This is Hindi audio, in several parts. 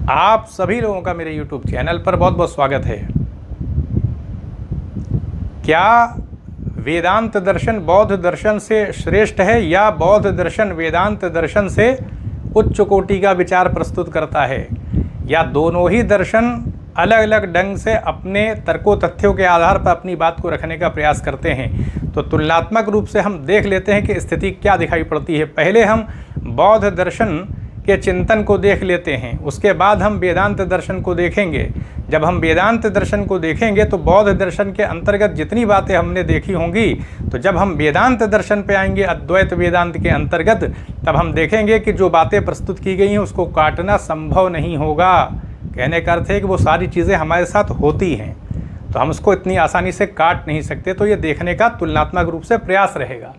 आप सभी लोगों का मेरे YouTube चैनल पर बहुत बहुत स्वागत है। क्या वेदांत दर्शन बौद्ध दर्शन से श्रेष्ठ है या बौद्ध दर्शन वेदांत दर्शन से उच्च कोटि का विचार प्रस्तुत करता है, या दोनों ही दर्शन अलग अलग ढंग से अपने तर्कों तथ्यों के आधार पर अपनी बात को रखने का प्रयास करते हैं? तो तुलनात्मक रूप से हम देख लेते हैं कि स्थिति क्या दिखाई पड़ती है। पहले हम बौद्ध दर्शन के चिंतन को देख लेते हैं, उसके बाद हम वेदांत दर्शन को देखेंगे। जब हम वेदांत दर्शन को देखेंगे तो बौद्ध दर्शन के अंतर्गत जितनी बातें हमने देखी होंगी, तो जब हम वेदांत दर्शन पे आएंगे अद्वैत वेदांत के अंतर्गत, तब हम देखेंगे कि जो बातें प्रस्तुत की गई हैं उसको काटना संभव नहीं होगा। कहने का अर्थ है कि वो सारी चीज़ें हमारे साथ होती हैं, तो हम उसको इतनी आसानी से काट नहीं सकते। तो ये देखने का तुलनात्मक रूप से प्रयास रहेगा।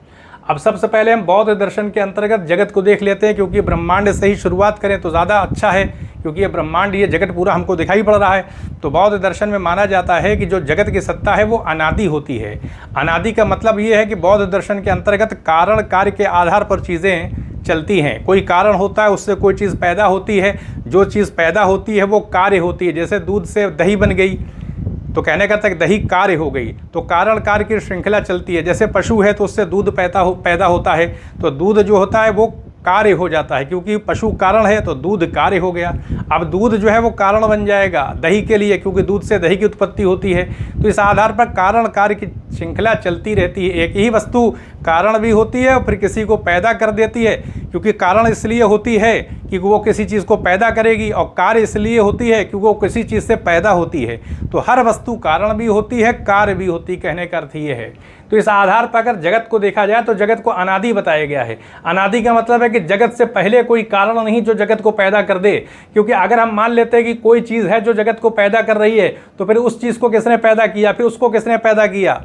अब सबसे पहले हम बौद्ध दर्शन के अंतर्गत जगत को देख लेते हैं, क्योंकि ब्रह्मांड से ही शुरुआत करें तो ज़्यादा अच्छा है, क्योंकि ये ब्रह्मांड, ये जगत पूरा हमको दिखाई पड़ रहा है। तो बौद्ध दर्शन में माना जाता है कि जो जगत की सत्ता है वो अनादि होती है। अनादि का मतलब ये है कि बौद्ध दर्शन के अंतर्गत कारण कार्य के आधार पर चीज़ें चलती हैं। कोई कारण होता है, उससे कोई चीज़ पैदा होती है, जो चीज़ पैदा होती है वो कार्य होती है। जैसे दूध से दही बन गई तो कहने का तक दही कार्य हो गई, तो कारण कार्य की श्रृंखला चलती है। जैसे पशु है तो उससे दूध पैदा होता है, तो दूध जो होता है वो कार्य हो जाता है, क्योंकि पशु कारण है तो दूध कार्य हो गया। अब दूध जो है वो कारण बन जाएगा दही के लिए, क्योंकि दूध से दही की उत्पत्ति होती है। तो इस आधार पर कारण कार्य की श्रृंखला चलती रहती है। एक ही वस्तु कारण भी होती है और फिर किसी को पैदा कर देती है, क्योंकि कारण इसलिए होती है कि वो किसी चीज़ को पैदा करेगी, और कार्य इसलिए होती है क्योंकि वो किसी चीज़ से पैदा होती है। तो हर वस्तु कारण भी होती है, कार्य भी होती है। कहने का अर्थ ये है। तो इस आधार पर अगर जगत को देखा जाए तो जगत को अनादि बताया गया है। अनादि का मतलब है कि जगत से पहले कोई कारण नहीं जो जगत को पैदा कर दे। क्योंकि अगर हम मान लेते हैं कि कोई चीज़ है जो जगत को पैदा कर रही है, तो फिर उस चीज़ को किसने पैदा किया, फिर उसको किसने पैदा किया,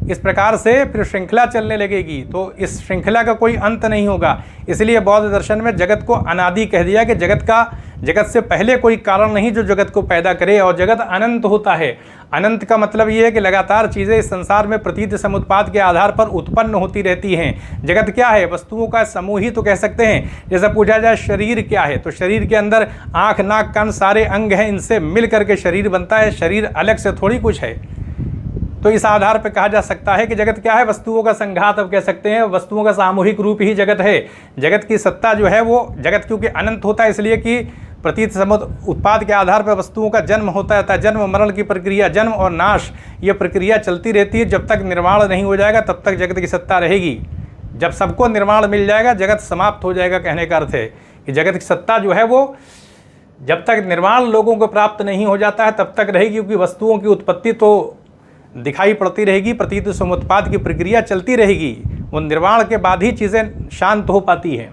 इस प्रकार से फिर श्रृंखला चलने लगेगी। तो इस श्रृंखला का कोई अंत नहीं होगा। इसलिए बौद्ध दर्शन में जगत को अनादि कह दिया कि जगत से पहले कोई कारण नहीं जो जगत को पैदा करे, और जगत अनंत होता है। अनंत का मतलब ये है कि लगातार चीज़ें इस संसार में प्रतीत समुत्पाद के आधार पर उत्पन्न होती रहती हैं। जगत क्या है? वस्तुओं का समूह ही तो कह सकते हैं। जैसे पूछा जाए शरीर क्या है, तो शरीर के अंदर आँख, नाक, कान सारे अंग हैं, इनसे मिल करके शरीर बनता है। शरीर अलग से थोड़ी कुछ है। तो इस आधार पर कहा जा सकता है कि जगत क्या है? वस्तुओं का संघात। अब कह सकते हैं वस्तुओं का सामूहिक रूप ही जगत है। जगत की सत्ता जो है वो, जगत क्योंकि अनंत होता है इसलिए कि प्रतीत समुत्पाद उत्पाद के आधार पर वस्तुओं का जन्म होता है। जन्म मरण की प्रक्रिया, जन्म और नाश, ये प्रक्रिया चलती रहती है। जब तक निर्माण नहीं हो जाएगा तब तक जगत की सत्ता रहेगी। जब सबको निर्माण मिल जाएगा जगत समाप्त हो जाएगा। कहने का अर्थ है कि जगत की सत्ता जो है वो जब तक निर्माण लोगों को प्राप्त नहीं हो जाता है तब तक रहेगी, क्योंकि वस्तुओं की उत्पत्ति तो दिखाई पड़ती रहेगी, प्रतीत समुत्पाद की प्रक्रिया चलती रहेगी। वो निर्माण के बाद ही चीज़ें शांत हो पाती हैं।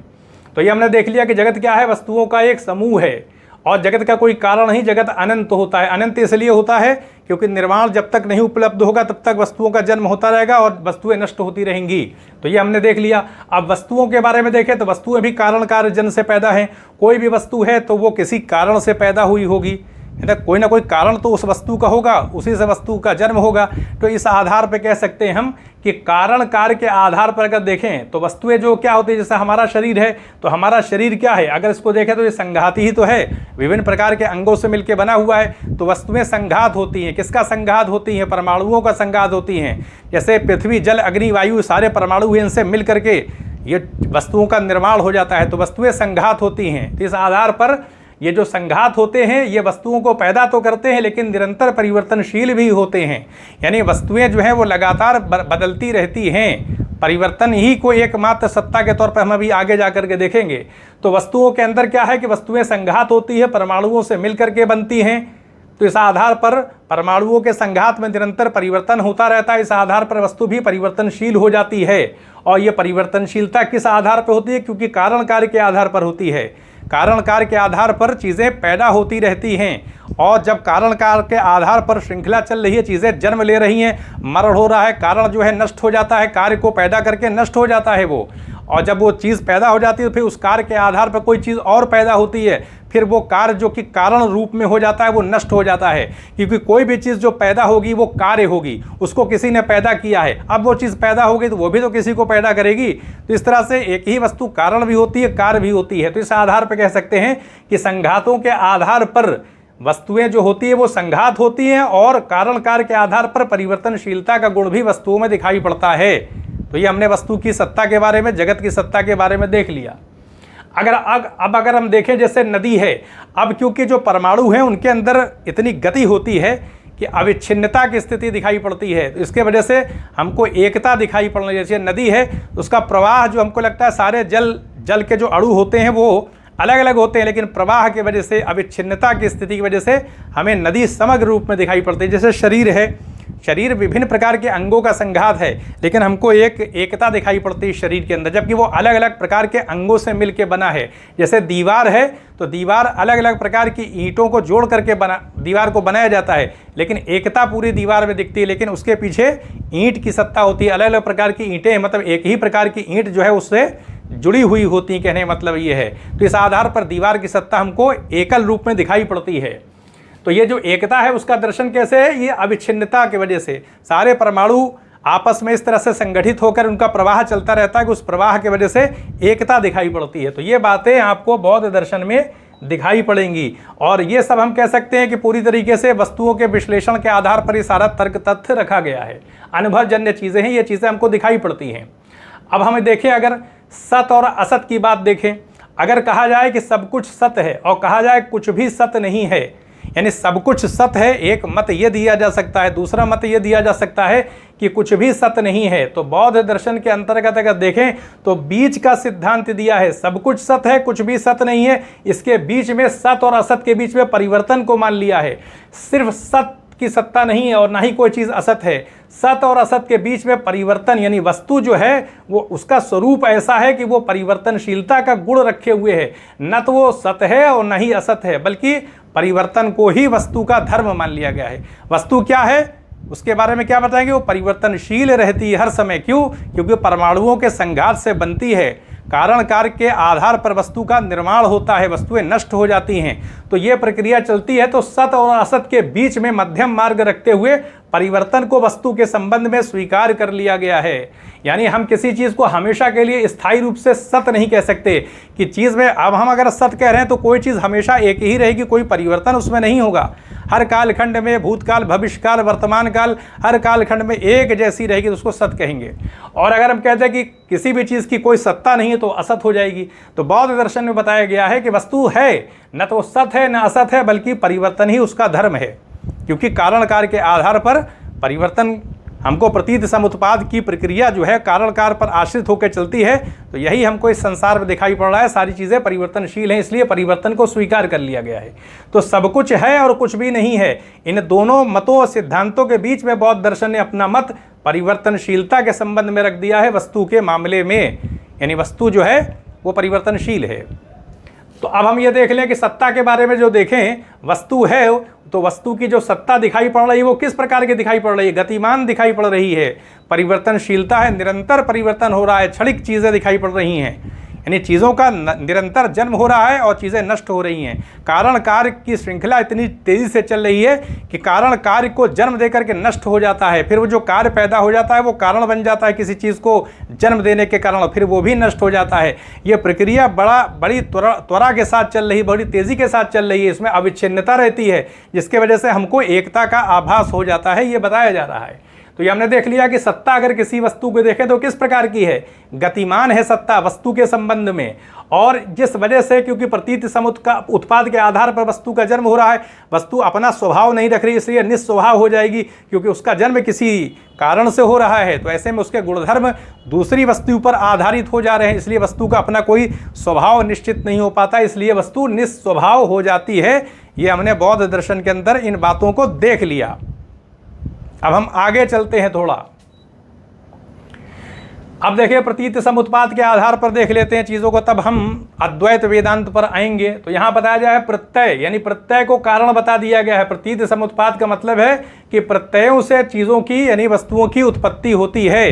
तो ये हमने देख लिया कि जगत क्या है? वस्तुओं का एक समूह है, और जगत का कोई कारण नहीं। जगत अनंत होता है। अनंत इसलिए होता है क्योंकि निर्माण जब तक नहीं उपलब्ध होगा तब तक वस्तुओं का जन्म होता रहेगा और वस्तुएं नष्ट होती रहेंगी। तो ये हमने देख लिया। अब वस्तुओं के बारे में देखें तो वस्तुएं भी कारण कार्य जन्म से पैदा हैं। कोई भी वस्तु है तो वो किसी कारण से पैदा हुई होगी, है ना कोई कारण तो उस वस्तु का होगा, उसी से वस्तु का जन्म होगा। तो इस आधार पर कह सकते हैं हम कि कारण कार्य के आधार पर अगर देखें तो वस्तुएं जो क्या होती है, जैसे हमारा शरीर है तो हमारा शरीर क्या है? अगर इसको देखें तो ये संघाती ही तो है, विभिन्न प्रकार के अंगों से मिलकर बना हुआ है। तो वस्तुएं संघात होती हैं। किसका संघात होती हैं? परमाणुओं का संघात होती हैं। जैसे पृथ्वी, जल, अग्नि, वायु, सारे परमाणु हैं, इनसे मिल करके ये वस्तुओं का निर्माण हो जाता है। तो वस्तुएं संघात होती हैं। तो इस आधार पर ये जो संघात होते हैं ये वस्तुओं को पैदा तो करते हैं लेकिन निरंतर परिवर्तनशील भी होते हैं। यानी वस्तुएं जो हैं वो लगातार बदलती रहती हैं। परिवर्तन ही को एकमात्र सत्ता के तौर पर हम अभी आगे जा कर के देखेंगे। तो वस्तुओं के अंदर क्या है कि वस्तुएं संघात होती है, परमाणुओं से मिल करके बनती हैं। तो इस आधार पर परमाणुओं के संघात में निरंतर परिवर्तन होता रहता है। इस आधार पर वस्तु भी परिवर्तनशील हो जाती है। और ये परिवर्तनशीलता किस आधार पर होती है? क्योंकि कारण कार्य के आधार पर होती है। कारण कार्य के आधार पर चीज़ें पैदा होती रहती हैं, और जब कारण कार्य के आधार पर श्रृंखला चल रही है, चीज़ें जन्म ले रही हैं, मरण हो रहा है, कारण जो है नष्ट हो जाता है, कार्य को पैदा करके नष्ट हो जाता है वो। और जब वो चीज़ पैदा हो जाती है तो फिर उस कार्य के आधार पर कोई चीज़ और पैदा होती है, फिर वो कार्य जो कि कारण रूप में हो जाता है वो नष्ट हो जाता है, क्योंकि कोई भी चीज़ जो पैदा होगी वो कार्य होगी, उसको किसी ने पैदा किया है। अब वो चीज़ पैदा होगी तो वो भी तो किसी को पैदा करेगी। तो इस तरह से एक ही वस्तु कारण भी होती है, कार्य भी होती है। तो इस आधार पर कह सकते हैं कि संघातों के आधार पर वस्तुएं जो होती है वो संघात होती हैं, और कारण कार्य के आधार पर परिवर्तनशीलता का गुण भी वस्तुओं में दिखाई पड़ता है। तो ये हमने वस्तु की सत्ता के बारे में, जगत की सत्ता के बारे में देख लिया। अगर हम देखें जैसे नदी है, अब क्योंकि जो परमाणु हैं उनके अंदर इतनी गति होती है कि अविच्छिन्नता की स्थिति दिखाई पड़ती है, तो इसके वजह से हमको एकता दिखाई पड़नी। जैसे नदी है तो उसका प्रवाह जो हमको लगता है सारे जल के जो अणु होते हैं वो अलग अलग होते हैं, लेकिन प्रवाह की वजह से, अविच्छिन्नता की स्थिति की वजह से हमें नदी समग्र रूप में दिखाई पड़ती है। जैसे शरीर है, शरीर विभिन्न प्रकार के अंगों का संघात है, लेकिन हमको एक एकता दिखाई पड़ती है शरीर के अंदर, जबकि वो अलग अलग प्रकार के अंगों से मिलकर बना है। जैसे दीवार है तो दीवार अलग अलग प्रकार की ईंटों को जोड़ करके दीवार को बनाया जाता है, लेकिन एकता पूरी दीवार में दिखती है, लेकिन उसके पीछे ईंट की सत्ता होती है। अलग अलग प्रकार की ईंटें, मतलब एक ही प्रकार की ईंट जो है उससे जुड़ी हुई होती है, कहने मतलब ये है। तो इस आधार पर दीवार की सत्ता हमको एकल रूप में दिखाई पड़ती है। तो ये जो एकता है उसका दर्शन कैसे है? ये अविच्छिन्नता की वजह से सारे परमाणु आपस में इस तरह से संगठित होकर उनका प्रवाह चलता रहता है कि उस प्रवाह की वजह से एकता दिखाई पड़ती है। तो ये बातें आपको बौद्ध दर्शन में दिखाई पड़ेंगी, और ये सब हम कह सकते हैं कि पूरी तरीके से वस्तुओं के विश्लेषण के आधार पर ये सारा तर्क तथ्य रखा गया है। अनुभवजन्य चीज़ें हैं, ये चीज़ें हमको दिखाई पड़ती हैं। अब हमें देखें, अगर सत और असत की बात देखें, अगर कहा जाए कि सब कुछ सत्य है और कहा जाए कुछ भी सत्य नहीं है, यानी सब कुछ सत्य है, एक मत ये दिया जा सकता है, दूसरा मत ये दिया जा सकता है कि कुछ भी सत्य नहीं है। तो बौद्ध दर्शन के अंतर्गत अगर देखें तो बीच का सिद्धांत दिया है, सब कुछ सत्य है, कुछ भी सत्य नहीं है। इसके बीच में सत्य और असत के बीच में परिवर्तन को मान लिया है। सिर्फ सत्य की सत्ता नहीं है और ना ही कोई चीज़ असत है। सत्य और असत के बीच में परिवर्तन, यानी वस्तु जो है वो उसका स्वरूप ऐसा है कि वो परिवर्तनशीलता का गुण रखे हुए है। न तो वो सत्य है और न ही असत है, बल्कि परिवर्तन को ही वस्तु का धर्म मान लिया गया है। वस्तु क्या है उसके बारे में क्या बताएंगे? वो परिवर्तनशील रहती है हर समय। क्यों? क्योंकि परमाणुओं के संघात से बनती है। कारण कार्य के आधार पर वस्तु का निर्माण होता है, वस्तुएं नष्ट हो जाती हैं। तो ये प्रक्रिया चलती है। तो सत और असत के बीच में मध्यम मार्ग रखते हुए परिवर्तन को वस्तु के संबंध में स्वीकार कर लिया गया है। यानी हम किसी चीज़ को हमेशा के लिए स्थायी रूप से सत्य नहीं कह सकते कि चीज़ में, अब हम अगर सत्य कह रहे हैं तो कोई चीज़ हमेशा एक ही रहेगी, कोई परिवर्तन उसमें नहीं होगा। हर कालखंड में, भूतकाल, भविष्यकाल, वर्तमान काल, हर कालखंड में एक जैसी रहेगी तो उसको सत्य कहेंगे। और अगर हम कहते हैं कि किसी भी चीज़ की कोई सत्ता नहीं है तो असत हो जाएगी। तो बौद्ध दर्शन में बताया गया है कि वस्तु है, न तो सत्य है न असत है, बल्कि परिवर्तन ही उसका धर्म है। क्योंकि कारण कार्य के आधार पर परिवर्तन, हमको प्रतीत समुत्पाद की प्रक्रिया जो है कारण कार्य पर आश्रित होकर चलती है। तो यही हमको इस संसार में दिखाई पड़ रहा है। सारी चीज़ें परिवर्तनशील हैं, इसलिए परिवर्तन को स्वीकार कर लिया गया है। तो सब कुछ है और कुछ भी नहीं है, इन दोनों मतों और सिद्धांतों के बीच में बौद्ध दर्शन ने अपना मत परिवर्तनशीलता के संबंध में रख दिया है वस्तु के मामले में। यानी वस्तु जो है वो परिवर्तनशील है। तो अब हम ये देख लें कि सत्ता के बारे में जो देखें, वस्तु है तो वस्तु की जो सत्ता दिखाई पड़ रही है वो किस प्रकार की दिखाई पड़ रही है? गतिमान दिखाई पड़ रही है, परिवर्तनशीलता है, निरंतर परिवर्तन हो रहा है, क्षणिक चीज़ें दिखाई पड़ रही हैं। यानी चीज़ों का निरंतर जन्म हो रहा है और चीज़ें नष्ट हो रही हैं। कारण कार्य की श्रृंखला इतनी तेज़ी से चल रही है कि कारण कार्य को जन्म दे करके नष्ट हो जाता है, फिर वो जो कार्य पैदा हो जाता है वो कारण बन जाता है किसी चीज़ को जन्म देने के कारण, फिर वो भी नष्ट हो जाता है। ये प्रक्रिया बड़ी त्वरा के साथ चल रही है, बड़ी तेज़ी के साथ चल रही है। इसमें अविच्छिन्नता रहती है, जिसके वजह से हमको एकता का आभास हो जाता है, ये बताया जा रहा है। तो ये हमने देख लिया कि सत्ता अगर किसी वस्तु को देखें तो किस प्रकार की है? गतिमान है सत्ता वस्तु के संबंध में। और जिस वजह से, क्योंकि प्रतीत उत्पाद के आधार पर वस्तु का जन्म हो रहा है, वस्तु अपना स्वभाव नहीं रख रही, इसलिए निस्वभाव हो जाएगी, क्योंकि उसका जन्म किसी कारण से हो रहा है। तो ऐसे में उसके गुणधर्म दूसरी वस्तु पर आधारित हो जा रहे हैं, इसलिए वस्तु का अपना कोई स्वभाव निश्चित नहीं हो पाता, इसलिए वस्तु निस्वभाव हो जाती है। ये हमने बौद्ध दर्शन के अंदर इन बातों को देख लिया। अब हम आगे चलते हैं थोड़ा। अब देखिए, प्रतीत समुत्पाद के आधार पर देख लेते हैं चीज़ों को, तब हम अद्वैत वेदांत पर आएंगे। तो यहाँ बताया जाए प्रत्यय, यानी प्रत्यय को कारण बता दिया गया है। प्रतीत समुत्पाद का मतलब है कि प्रत्ययों से चीज़ों की, यानी वस्तुओं की उत्पत्ति होती है।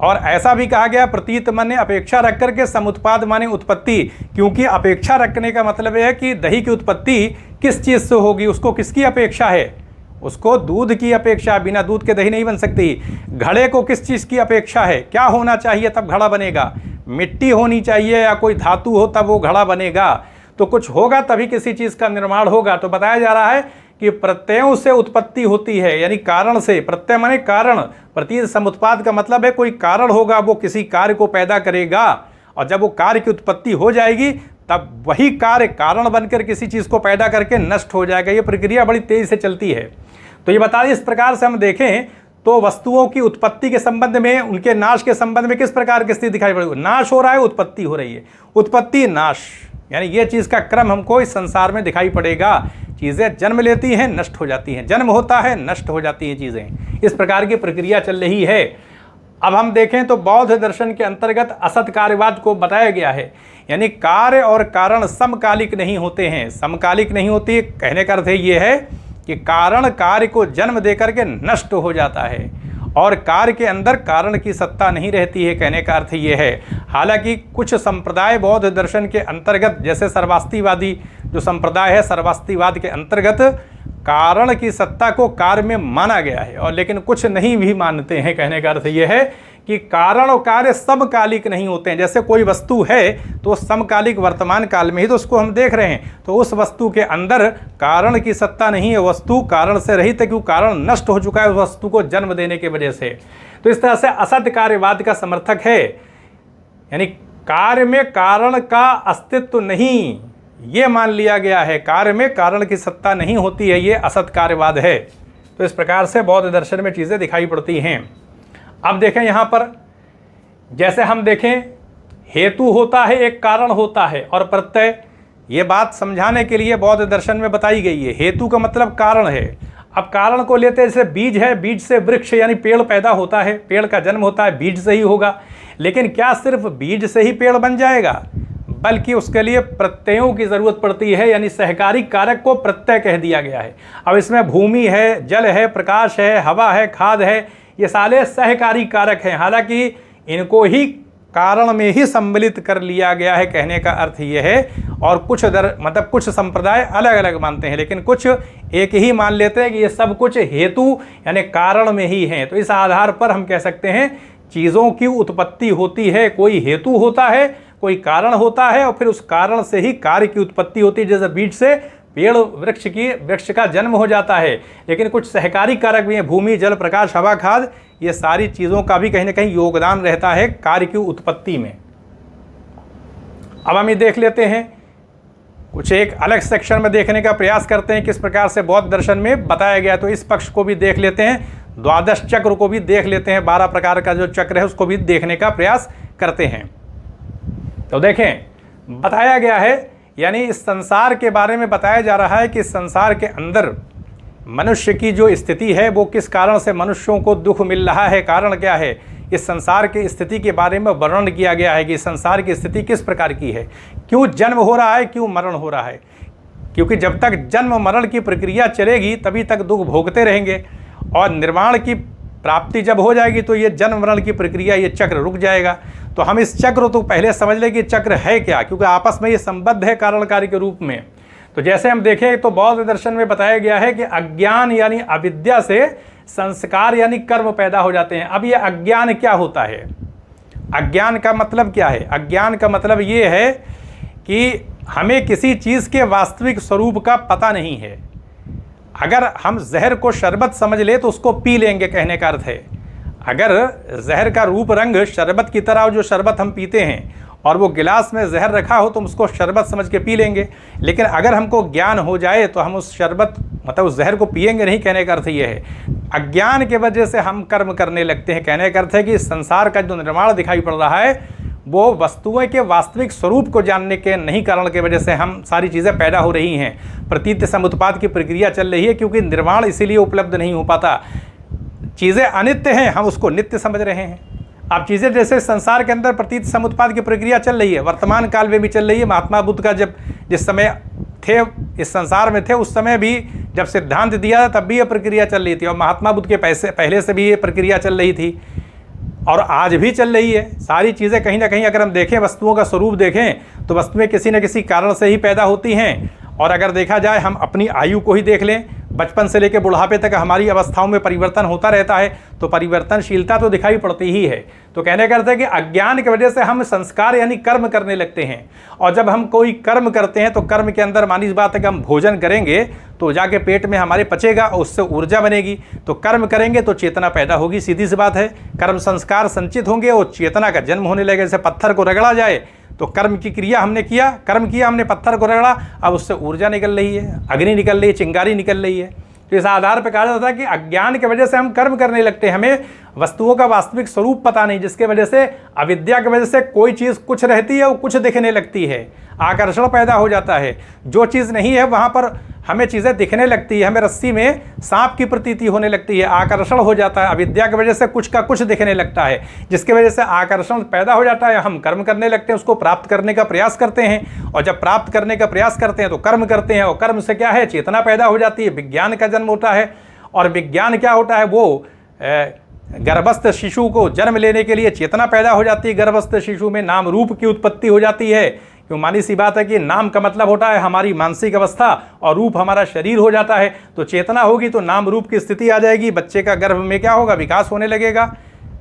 और ऐसा भी कहा गया प्रतीत माने अपेक्षा रख करके, समुत्पाद माने उत्पत्ति, क्योंकि अपेक्षा रखने का मतलब है कि दही की उत्पत्ति किस चीज़ से होगी, उसको किसकी अपेक्षा है, उसको दूध की अपेक्षा, बिना दूध के दही नहीं बन सकती। घड़े को किस चीज़ की अपेक्षा है, क्या होना चाहिए तब घड़ा बनेगा, मिट्टी होनी चाहिए या कोई धातु हो तब वो घड़ा बनेगा, तो कुछ होगा तभी किसी चीज़ का निर्माण होगा। तो बताया जा रहा है कि प्रत्ययों से उत्पत्ति होती है, यानी कारण से, प्रत्यय माने कारण, प्रतीत समुत्पाद का मतलब है कोई कारण होगा, वो किसी कार्य को पैदा करेगा, और जब वो कार्य की उत्पत्ति हो जाएगी तब वही कार्य कारण बनकर किसी चीज़ को पैदा करके नष्ट हो जाएगा। ये प्रक्रिया बड़ी तेज़ी से चलती है। तो ये बता दें, इस प्रकार से हम देखें तो वस्तुओं की उत्पत्ति के संबंध में, उनके नाश के संबंध में किस प्रकार की स्थिति दिखाई पड़ेगी, नाश हो रहा है, उत्पत्ति हो रही है, उत्पत्ति नाश, यानी ये चीज़ का क्रम हमको इस संसार में दिखाई पड़ेगा। चीज़ें जन्म लेती हैं, नष्ट हो जाती हैं, जन्म होता है, नष्ट हो जाती हैं चीज़ें, इस प्रकार की प्रक्रिया चल रही है। अब हम देखें तो बौद्ध दर्शन के अंतर्गत असत कार्यवाद को बताया गया है, यानी कार्य और कारण समकालिक नहीं होते हैं, समकालिक नहीं होती, कहने का अर्थ ये है कि कारण कार्य को जन्म देकर के नष्ट हो जाता है और कार्य के अंदर कारण की सत्ता नहीं रहती है, कहने का अर्थ ये है। हालांकि कुछ संप्रदाय बौद्ध दर्शन के अंतर्गत, जैसे सर्वास्तिवादी जो संप्रदाय है, सर्वास्तिवाद के अंतर्गत कारण की सत्ता को कार्य में माना गया है, और लेकिन कुछ नहीं भी मानते हैं, कहने का अर्थ ये है कि कारण और कार्य समकालिक नहीं होते हैं। जैसे कोई वस्तु है तो समकालिक वर्तमान काल में ही तो उसको हम देख रहे हैं, तो उस वस्तु के अंदर कारण की सत्ता नहीं है, वस्तु कारण से रहित है, क्योंकि कारण नष्ट हो चुका है उस वस्तु को जन्म देने की वजह से। तो इस तरह से असत कार्यवाद का समर्थक है, यानी कार्य में कारण का अस्तित्व नहीं, ये मान लिया गया है, कार्य में कारण की सत्ता नहीं होती है, ये असत कार्यवाद है। तो इस प्रकार से बौद्ध दर्शन में चीज़ें दिखाई पड़ती हैं। अब देखें यहाँ पर, जैसे हम देखें हेतु होता है, एक कारण होता है, और प्रत्यय, ये बात समझाने के लिए बौद्ध दर्शन में बताई गई है। हेतु का मतलब कारण है। अब कारण को लेते हैं, जैसे बीज है, बीज से वृक्ष यानी पेड़ पैदा होता है, पेड़ का जन्म होता है बीज से ही होगा, लेकिन क्या सिर्फ बीज से ही पेड़ बन जाएगा, बल्कि उसके लिए प्रत्ययों की ज़रूरत पड़ती है, यानी सहकारी कारक को प्रत्यय कह दिया गया है। अब इसमें भूमि है, जल है, प्रकाश है, हवा है, खाद है, ये सारे सहकारी कारक हैं। हालांकि इनको ही कारण में ही सम्मिलित कर लिया गया है, कहने का अर्थ ये है। और कुछ मतलब कुछ संप्रदाय अलग अलग मानते हैं, लेकिन कुछ एक ही मान लेते हैं कि ये सब कुछ हेतु यानी कारण में ही हैं। तो इस आधार पर हम कह सकते हैं चीज़ों की उत्पत्ति होती है, कोई हेतु होता है, कोई कारण होता है, और फिर उस कारण से ही कार्य की उत्पत्ति होती है। जैसे बीज से पेड़ वृक्ष का जन्म हो जाता है, लेकिन कुछ सहकारी कारक भी हैं, भूमि, जल, प्रकाश, हवा, खाद, ये सारी चीज़ों का भी कहीं ना कहीं योगदान रहता है कार्य की उत्पत्ति में। अब हम ये देख लेते हैं, कुछ एक अलग सेक्शन में देखने का प्रयास करते हैं किस प्रकार से बौद्ध दर्शन में बताया गया। तो इस पक्ष को भी देख लेते हैं, द्वादश चक्र को भी देख लेते हैं, 12 प्रकार का जो चक्र है उसको भी देखने का प्रयास करते हैं। तो देखें, बताया गया है, यानी इस संसार के बारे में बताया जा रहा है कि इस संसार के अंदर मनुष्य की जो स्थिति है वो किस कारण से मनुष्यों को दुख मिल रहा है, कारण क्या है, इस संसार की स्थिति के बारे में वर्णन किया गया है कि संसार की स्थिति किस प्रकार की है, क्यों जन्म हो रहा है, क्यों मरण हो रहा है। क्योंकि जब तक जन्म मरण की प्रक्रिया चलेगी तभी तक दुख भोगते रहेंगे, और निर्वाण की प्राप्ति जब हो जाएगी तो ये जन्म मरण की प्रक्रिया, ये चक्र रुक जाएगा। तो हम इस चक्र तो पहले समझ लें कि चक्र है क्या, क्योंकि आपस में ये संबद्ध है कारण कार्य के रूप में। तो जैसे हम देखें तो बौद्ध दर्शन में बताया गया है कि अज्ञान यानी अविद्या से संस्कार यानी कर्म पैदा हो जाते हैं। अब ये अज्ञान क्या होता है, अज्ञान का मतलब क्या है, अज्ञान का मतलब ये है कि हमें किसी चीज़ के वास्तविक स्वरूप का पता नहीं है। अगर हम जहर को शरबत समझ ले तो उसको पी लेंगे, कहने का अर्थ है। अगर जहर का रूप रंग शरबत की तरह जो शरबत हम पीते हैं और वो गिलास में जहर रखा हो तो हम उसको शरबत समझ के पी लेंगे, लेकिन अगर हमको ज्ञान हो जाए तो हम उस शरबत मतलब उस जहर को पिएंगे नहीं, कहने का अर्थ ये है। अज्ञान के वजह से हम कर्म करने लगते हैं, कहने का अर्थ है कि संसार का जो निर्माण दिखाई पड़ रहा है वो वस्तुओं के वास्तविक स्वरूप को जानने के नहीं कारण के वजह से हम सारी चीज़ें पैदा हो रही हैं। प्रतीत समुत्पाद की प्रक्रिया चल रही है, क्योंकि निर्माण इसीलिए उपलब्ध नहीं हो पाता। चीज़ें अनित्य हैं, हम उसको नित्य समझ रहे हैं। अब चीज़ें जैसे संसार के अंदर प्रतीत समुत्पाद की प्रक्रिया चल रही है, वर्तमान काल में भी चल रही है। महात्मा बुद्ध का जिस समय थे इस संसार में थे उस समय भी जब सिद्धांत दिया तब भी ये प्रक्रिया चल रही थी, और महात्मा बुद्ध के पहले से भी ये प्रक्रिया चल रही थी। और आज भी चल रही है। सारी चीज़ें कहीं ना कहीं अगर हम देखें, वस्तुओं का स्वरूप देखें तो वस्तुएं किसी न किसी कारण से ही पैदा होती हैं। और अगर देखा जाए, हम अपनी आयु को ही देख लें, बचपन से लेकर बुढ़ापे तक हमारी अवस्थाओं में परिवर्तन होता रहता है, तो परिवर्तनशीलता तो दिखाई पड़ती ही है। तो कहने का अर्थ है कि अज्ञान की वजह से हम संस्कार यानी कर्म करने लगते हैं। और जब हम कोई कर्म करते हैं तो कर्म के अंदर मानी बात है कि हम भोजन करेंगे तो जाके पेट में हमारे पचेगा और उससे ऊर्जा बनेगी। तो कर्म करेंगे तो चेतना पैदा होगी, सीधी सी बात है। कर्म संस्कार संचित होंगे और चेतना का जन्म होने लगेगा। जैसे पत्थर को रगड़ा जाए तो कर्म की क्रिया हमने किया, कर्म किया हमने, पत्थर को रगड़ा, अब उससे ऊर्जा निकल रही है, अग्नि निकल रही है, चिंगारी निकल रही है। तो इस आधार पर कहा जाता है कि अज्ञान की वजह से हम कर्म करने लगते हैं, हमें वस्तुओं का वास्तविक स्वरूप पता नहीं, जिसके वजह से अविद्या की वजह से कोई चीज़ कुछ रहती है वो कुछ दिखने लगती है, आकर्षण पैदा हो जाता है। जो चीज़ नहीं है वहाँ पर हमें चीज़ें दिखने लगती है, हमें रस्सी में सांप की प्रतीति होने लगती है, आकर्षण हो जाता है। अविद्या की वजह से कुछ का कुछ दिखने लगता है, जिसकी वजह से आकर्षण पैदा हो जाता है, हम कर्म करने लगते हैं, उसको प्राप्त करने का प्रयास करते हैं। और जब प्राप्त करने का प्रयास करते हैं तो कर्म करते हैं, और कर्म से क्या है, चेतना पैदा हो जाती है, विज्ञान का जन्म होता है। और विज्ञान क्या होता है, वो गर्भस्थ शिशु को जन्म लेने के लिए चेतना पैदा हो जाती है। गर्भस्थ शिशु में नाम रूप की उत्पत्ति हो जाती है, क्यों मानी सी बात है कि नाम का मतलब होता है हमारी मानसिक अवस्था और रूप हमारा शरीर हो जाता है। तो चेतना होगी तो नाम रूप की स्थिति आ जाएगी, बच्चे का गर्भ में क्या होगा, विकास होने लगेगा,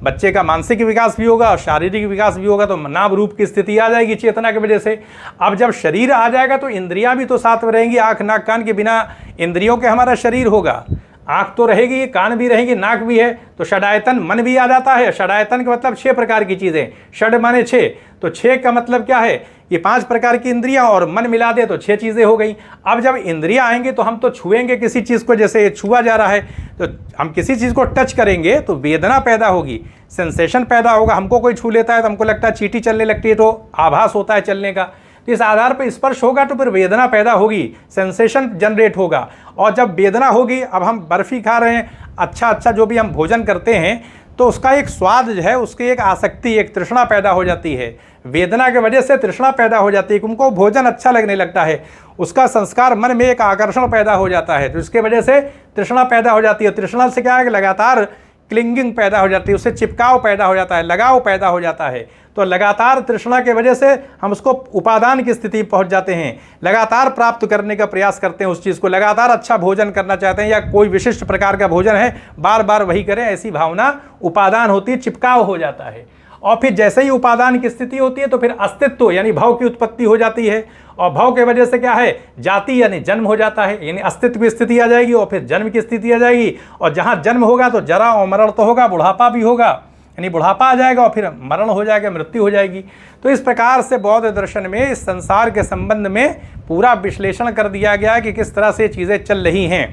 बच्चे का मानसिक विकास भी होगा और शारीरिक विकास भी होगा। तो नाम रूप की स्थिति आ जाएगी चेतना की वजह से। अब जब शरीर आ जाएगा तो इंद्रियां भी तो साथ में रहेंगी, आँख नाक कान के बिना इंद्रियों के हमारा शरीर होगा। आँख तो रहेगी, कान भी रहेगी, नाक भी है, तो षडायतन मन भी आ जाता है। षडायतन का मतलब 6 प्रकार की चीज़ें, षड माने 6, तो 6 का मतलब क्या है, ये 5 प्रकार की इंद्रियां और मन मिला दे तो 6 चीज़ें हो गई। अब जब इंद्रियां आएंगे तो हम तो छुएंगे किसी चीज़ को, जैसे ये छुआ जा रहा है तो हम किसी चीज़ को टच करेंगे तो वेदना पैदा होगी, सेंसेशन पैदा होगा। हमको कोई छू लेता है तो हमको लगता है चींटी चलने लगती है, तो आभास होता है चलने का। तो इस आधार पर स्पर्श होगा तो फिर वेदना पैदा होगी, सेंसेशन जनरेट होगा। और जब वेदना होगी, अब हम बर्फ़ी खा रहे हैं, अच्छा जो भी हम भोजन करते हैं तो उसका एक स्वाद जो है, उसकी एक आसक्ति, एक तृष्णा पैदा हो जाती है। वेदना की वजह से तृष्णा पैदा हो जाती है, उनको भोजन अच्छा लगने लगता है, उसका संस्कार मन में एक आकर्षण पैदा हो जाता है, तो इसके वजह से तृष्णा पैदा हो जाती है। तृष्णा से क्या है कि लगातार क्लिंगिंग पैदा हो जाती है, उससे चिपकाव पैदा हो जाता है, लगाव पैदा हो जाता है। तो लगातार तृष्णा के वजह से हम उसको उपादान की स्थिति पहुंच जाते हैं, लगातार प्राप्त करने का प्रयास करते हैं उस चीज़ को, लगातार अच्छा भोजन करना चाहते हैं, या कोई विशिष्ट प्रकार का भोजन है बार बार वही करें, ऐसी भावना उपादान होती है, चिपकाव हो जाता है। और फिर जैसे ही उपादान की स्थिति होती है तो फिर अस्तित्व यानी भव की उत्पत्ति हो जाती है। और भव के वजह से क्या है, जाति यानी जन्म हो जाता है, यानी अस्तित्व की स्थिति आ जाएगी और फिर जन्म की स्थिति आ जाएगी। और जहाँ जन्म होगा तो जरा और मरण तो होगा, बुढ़ापा भी होगा, यानी बुढ़ापा आ जाएगा और फिर मरण हो जाएगा, मृत्यु हो जाएगी। तो इस प्रकार से बौद्ध दर्शन में इस संसार के संबंध में पूरा विश्लेषण कर दिया गया कि किस तरह से चीज़ें चल रही हैं।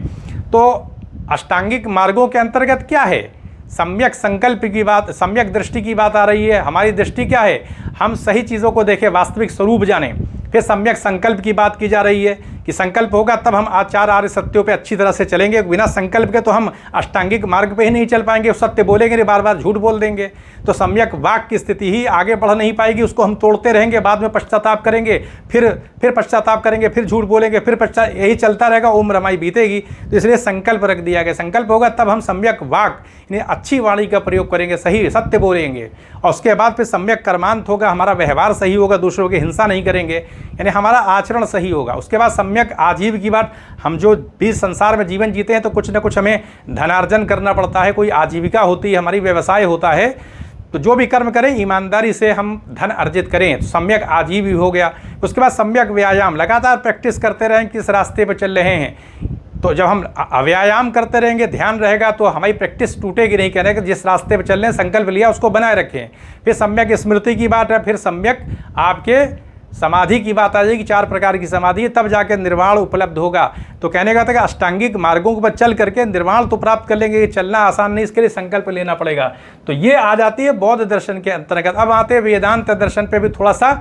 तो अष्टांगिक मार्गों के अंतर्गत क्या है, सम्यक संकल्प की बात, सम्यक दृष्टि की बात आ रही है। हमारी दृष्टि क्या है, हम सही चीज़ों को देखें, वास्तविक स्वरूप जानें। फिर सम्यक संकल्प की बात की जा रही है कि संकल्प होगा तब हम आचार आर्य सत्यों पे अच्छी तरह से चलेंगे, बिना संकल्प के तो हम अष्टांगिक मार्ग पे ही नहीं चल पाएंगे, सत्य बोलेंगे नहीं, बार बार झूठ बोल देंगे। तो सम्यक वाक की स्थिति ही आगे बढ़ नहीं पाएगी, उसको हम तोड़ते रहेंगे, बाद में पश्चाताप करेंगे, फिर पश्चाताप करेंगे, फिर झूठ बोलेंगे, फिर यही चलता रहेगा, उम्र हमारी बीतेगी। तो इसलिए संकल्प रख दिया गया, संकल्प होगा तब हम सम्यक वाक यानी अच्छी वाणी का प्रयोग करेंगे, सही सत्य बोलेंगे। और उसके बाद फिर सम्यक कर्मांत होगा, हमारा व्यवहार सही होगा, दूसरों की हिंसा नहीं करेंगे, यानी हमारा आचरण सही होगा। उसके बाद सम्यक आजीव की बात, हम जो भी संसार में जीवन जीते हैं तो कुछ ना कुछ हमें धनार्जन करना पड़ता है, कोई आजीविका होती है, हमारी व्यवसाय होता है, तो जो भी कर्म करें ईमानदारी से हम धन अर्जित करें, तो सम्यक आजीव ही हो गया। उसके बाद सम्यक व्यायाम, लगातार प्रैक्टिस करते रहें किस रास्ते पर चल रहे हैं। तो जब हम व्यायाम करते रहेंगे, ध्यान रहेगा, तो हमारी प्रैक्टिस टूटेगी नहीं, कहने कि जिस रास्ते पर चल रहे हैं संकल्प लिया उसको बनाए रखें। फिर सम्यक स्मृति की बात है, फिर सम्यक आपके समाधि की बात आ जाएगी, 4 प्रकार की समाधि, तब जाके निर्वाण उपलब्ध होगा। तो कहने का था कि अष्टांगिक मार्गों पर चल करके निर्वाण तो प्राप्त कर लेंगे, चलना आसान नहीं, इसके लिए संकल्प लेना पड़ेगा। तो ये आ जाती है बौद्ध दर्शन के अंतर्गत। अब आते हैं वेदांत दर्शन पे भी थोड़ा सा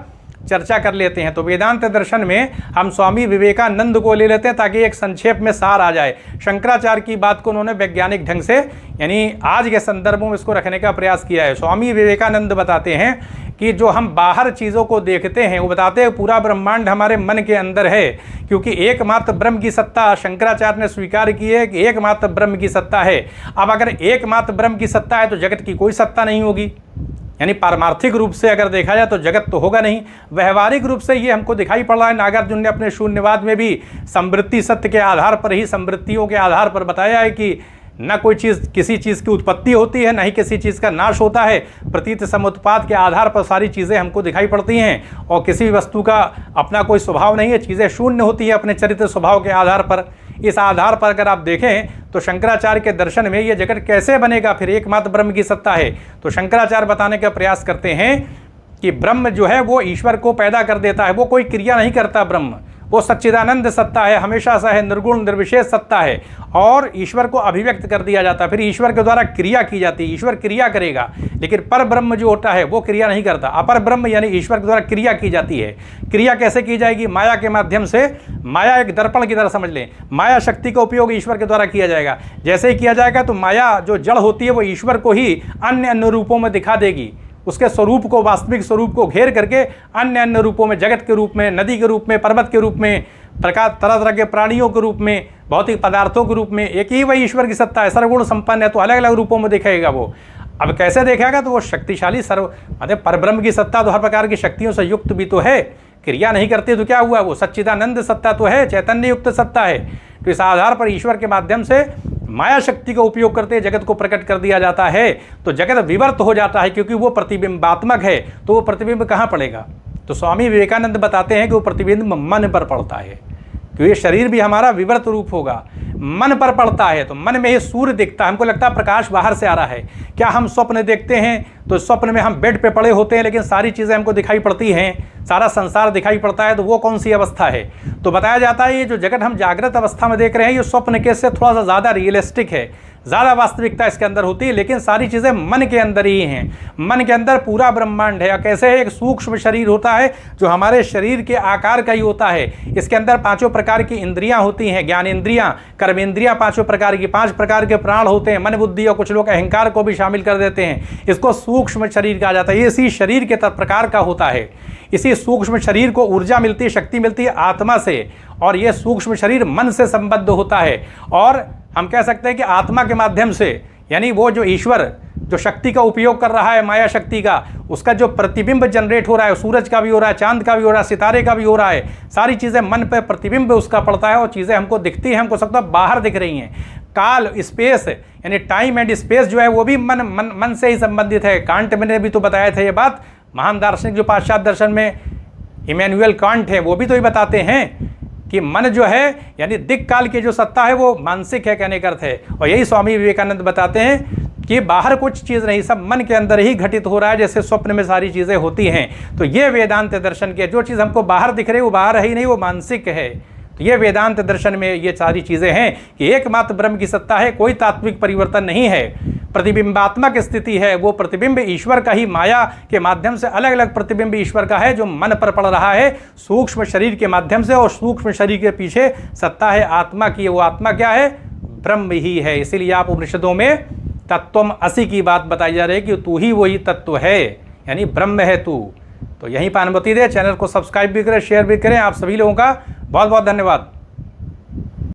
चर्चा कर लेते हैं। तो वेदांत दर्शन में हम स्वामी विवेकानंद को ले लेते हैं ताकि एक संक्षेप में सार आ जाए। शंकराचार्य की बात को उन्होंने वैज्ञानिक ढंग से यानी आज के संदर्भों में इसको रखने का प्रयास किया है। स्वामी विवेकानंद बताते हैं कि जो हम बाहर चीज़ों को देखते हैं, वो बताते हैं पूरा ब्रह्मांड हमारे मन के अंदर है, क्योंकि एकमात्र ब्रह्म की सत्ता शंकराचार्य ने स्वीकार की है कि एकमात्र ब्रह्म की सत्ता है। अब अगर एकमात्र ब्रह्म की सत्ता है तो जगत की कोई सत्ता नहीं होगी, यानी पारमार्थिक रूप से अगर देखा जाए तो जगत तो होगा नहीं। व्यवहारिक रूप से ये हमको दिखाई पड़ रहा है। नागार्जुन ने अपने शून्यवाद में भी समवृत्ति सत्य के आधार पर ही, समवृत्तियों के आधार पर बताया है कि न कोई चीज़ किसी चीज़ की उत्पत्ति होती है, न ही किसी चीज़ का नाश होता है। प्रतीत समुत्पाद के आधार पर सारी चीज़ें हमको दिखाई पड़ती हैं और किसी भी वस्तु का अपना कोई स्वभाव नहीं है, चीज़ें शून्य होती है अपने चरित्र स्वभाव के आधार पर। इस आधार पर अगर आप देखें तो शंकराचार्य के दर्शन में ये जगत कैसे बनेगा, फिर एकमात्र ब्रह्म की सत्ता है। तो शंकराचार्य बताने का प्रयास करते हैं कि ब्रह्म जो है वो ईश्वर को पैदा कर देता है, वो कोई क्रिया नहीं करता। ब्रह्म वो सच्चिदानंद सत्ता है, हमेशा सा है, निर्गुण निर्विशेष सत्ता है और ईश्वर को अभिव्यक्त कर दिया जाता है। फिर ईश्वर के द्वारा क्रिया की जाती है, ईश्वर क्रिया करेगा, लेकिन पर ब्रह्म जो होता है वो क्रिया नहीं करता। अपर ब्रह्म यानी ईश्वर के द्वारा क्रिया की जाती है। क्रिया कैसे की जाएगी? माया के माध्यम से। माया एक दर्पण की तरह समझ लें, माया शक्ति का उपयोग ईश्वर के द्वारा किया जाएगा। जैसे ही किया जाएगा तो माया जो जड़ होती है वो ईश्वर को ही अन्य अन्य रूपों में दिखा देगी, उसके स्वरूप को, वास्तविक स्वरूप को घेर करके अन्य अन्य रूपों में, जगत के रूप में, नदी के रूप में, पर्वत के रूप में, प्रकार तरह तरह के प्राणियों के रूप में, भौतिक पदार्थों के रूप में। एक ही वही ईश्वर की सत्ता है, सर्वगुण संपन्न है, तो अलग अलग रूपों में दिखेगा वो। अब कैसे देखेगा? तो वो शक्तिशाली मतलब परब्रह्म की सत्ता तो हर प्रकार की शक्तियों से युक्त भी तो है, क्रिया नहीं करती तो क्या हुआ? वो सच्चिदानंद सत्ता तो है, चैतन्य युक्त सत्ता है। तो इस आधार पर ईश्वर के माध्यम से माया शक्ति का उपयोग करते जगत को प्रकट कर दिया जाता है, तो जगत विवर्त हो जाता है, क्योंकि वो प्रतिबिंबात्मक है। तो वो प्रतिबिंब कहाँ पड़ेगा? तो स्वामी विवेकानंद बताते हैं कि वो प्रतिबिंब मन पर पड़ता है, क्योंकि शरीर भी हमारा विवर्त रूप होगा, मन पर पड़ता है। तो मन में ही सूर्य दिखता है, हमको लगता है प्रकाश बाहर से आ रहा है। क्या हम स्वप्न देखते हैं तो स्वप्न में हम बेड पे पड़े होते हैं, लेकिन सारी चीज़ें हमको दिखाई पड़ती हैं, सारा संसार दिखाई पड़ता है, तो वो कौन सी अवस्था है? तो बताया जाता है ये जो जगत हम जागृत अवस्था में देख रहे हैं, ये स्वप्न के से थोड़ा सा ज़्यादा रियलिस्टिक है, ज़्यादा वास्तविकता इसके अंदर होती है, लेकिन सारी चीज़ें मन के अंदर ही हैं। मन के अंदर पूरा ब्रह्मांड है। कैसे है? एक सूक्ष्म शरीर होता है जो हमारे शरीर के आकार का ही होता है। इसके अंदर पांचों प्रकार की इंद्रियां होती हैं, ज्ञानेंद्रियां, कर्मेंद्रियां, पांचों प्रकार की, 5 प्रकार के प्राण होते हैं, मन बुद्धि, और कुछ लोग अहंकार को भी शामिल कर देते हैं। इसको सूक्ष्म शरीर कहा जाता है। ये इसी शरीर के प्रकार का होता है। इसी सूक्ष्म शरीर को ऊर्जा मिलती है, शक्ति मिलती है आत्मा से, और ये सूक्ष्म शरीर मन से संबद्ध होता है। और हम कह सकते हैं कि आत्मा के माध्यम से, यानी वो जो ईश्वर जो शक्ति का उपयोग कर रहा है, माया शक्ति का, उसका जो प्रतिबिंब जनरेट हो रहा है, सूरज का भी हो रहा है, चांद का भी हो रहा है, सितारे का भी हो रहा है, सारी चीज़ें मन पे प्रतिबिंब उसका पड़ता है और चीज़ें हमको दिखती हैं, हमको सकता है बाहर दिख रही हैं। काल, स्पेस, यानी टाइम एंड स्पेस जो है वो भी मन से ही संबंधित है। कांट ने भी तो बताया था ये बात। महान दार्शनिक जो पाश्चात्य दर्शन में इमैनुअल कांट है, वो भी तो ये बताते हैं कि मन जो है यानी दिक् काल की जो सत्ता है वो मानसिक है, कहने का अर्थ है। और यही स्वामी विवेकानंद बताते हैं कि बाहर कुछ चीज़ नहीं, सब मन के अंदर ही घटित हो रहा है, जैसे स्वप्न में सारी चीज़ें होती हैं। तो ये वेदांत दर्शन के जो चीज़ हमको बाहर दिख रही है वो बाहर है ही नहीं, वो मानसिक है। तो ये वेदांत दर्शन में ये सारी चीज़ें हैं कि एकमात्र ब्रह्म की सत्ता है, कोई तात्विक परिवर्तन नहीं है, प्रतिबिंबात्मक स्थिति है। वो प्रतिबिंब ईश्वर का ही, माया के माध्यम से अलग अलग प्रतिबिंब ईश्वर का है जो मन पर पड़ रहा है सूक्ष्म शरीर के माध्यम से, और सूक्ष्म शरीर के पीछे सत्ता है आत्मा की। वो आत्मा क्या है? ब्रह्म ही है। इसीलिए आप उपनिषदों में तत्वम असि की बात बताई जा रही है कि तू ही वही तत्व है, यानी ब्रह्म है तू। तो यहीं पर अनुमति दे, चैनल को सब्सक्राइब भी करें, शेयर भी करें। आप सभी लोगों का बहुत बहुत धन्यवाद।